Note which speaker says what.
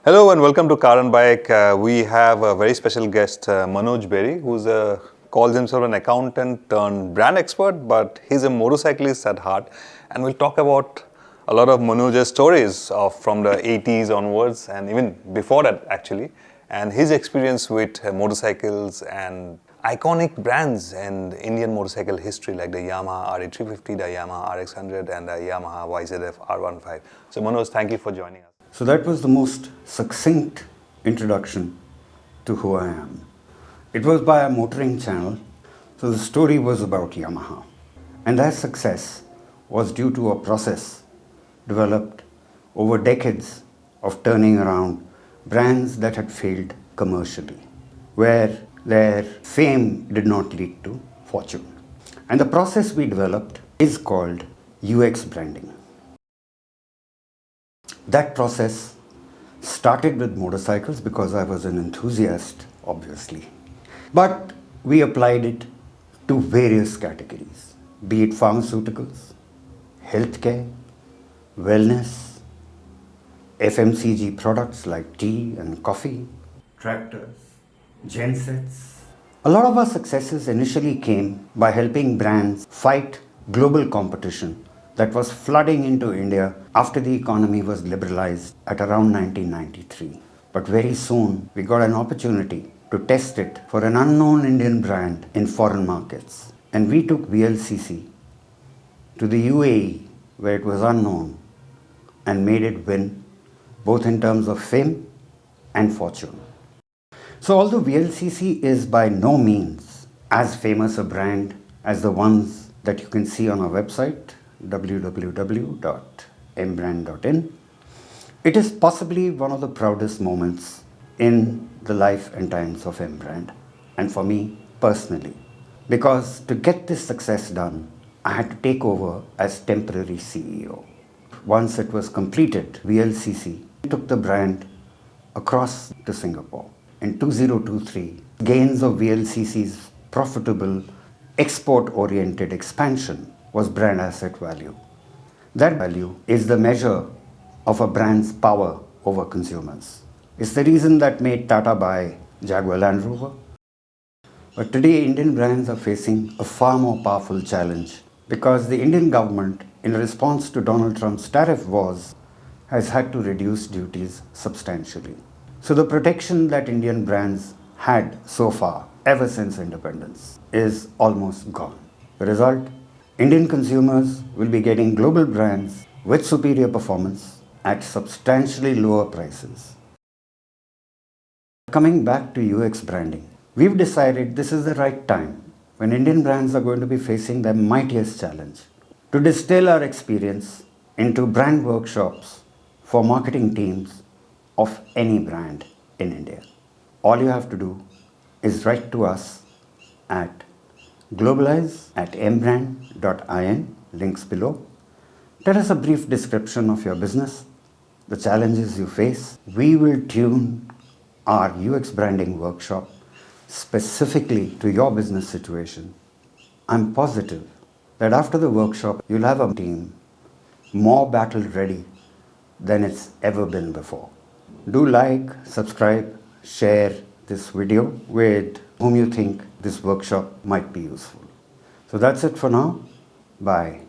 Speaker 1: Hello and welcome to Car and Bike. We have a very special guest, Manoj Berry, who calls himself an accountant turned brand expert, but he's a motorcyclist at heart. And we'll talk about a lot of Manoj's stories from the 80s onwards and even before that actually, and his experience with motorcycles and iconic brands in Indian motorcycle history like the Yamaha RE350, the Yamaha RX100 and the Yamaha YZF R15. So Manoj, thank you for joining us.
Speaker 2: So that was the most succinct introduction to who I am. It was by a motoring channel, so the story was about Yamaha. And that success was due to a process developed over decades of turning around brands that had failed commercially, where their fame did not lead to fortune. And the process we developed is called UX branding. That process started with motorcycles because I was an enthusiast, obviously. But we applied it to various categories, be it pharmaceuticals, healthcare, wellness, FMCG products like tea and coffee, tractors, gensets. A lot of our successes initially came by helping brands fight global competition that was flooding into India after the economy was liberalized at around 1993. But very soon, we got an opportunity to test it for an unknown Indian brand in foreign markets. And we took VLCC to the UAE, where it was unknown, and made it win, both in terms of fame and fortune. So although VLCC is by no means as famous a brand as the ones that you can see on our website, www.mbrand.in. It is possibly one of the proudest moments in the life and times of Mbrand, and for me personally, because to get this success done, I had to take over as temporary CEO. Once it was completed, VLCC took the brand across to Singapore. In 2023, gains of VLCC's profitable export-oriented expansion was brand asset value. That value is the measure of a brand's power over consumers. It's the reason that made Tata buy Jaguar Land Rover. But today, Indian brands are facing a far more powerful challenge because the Indian government, in response to Donald Trump's tariff wars, has had to reduce duties substantially. So the protection that Indian brands had so far, ever since independence, is almost gone. The result? Indian consumers will be getting global brands with superior performance at substantially lower prices. Coming back to UX branding, we've decided this is the right time when Indian brands are going to be facing their mightiest challenge to distill our experience into brand workshops for marketing teams of any brand in India. All you have to do is write to us at globalize@mbrand.in, links below. Tell us a brief description of your business, the challenges you face. We will tune our UX branding workshop specifically to your business situation. I'm positive that after the workshop, you'll have a team more battle ready than it's ever been before. Do like, subscribe, share this video with whom you think this workshop might be useful. So that's it for now. Bye.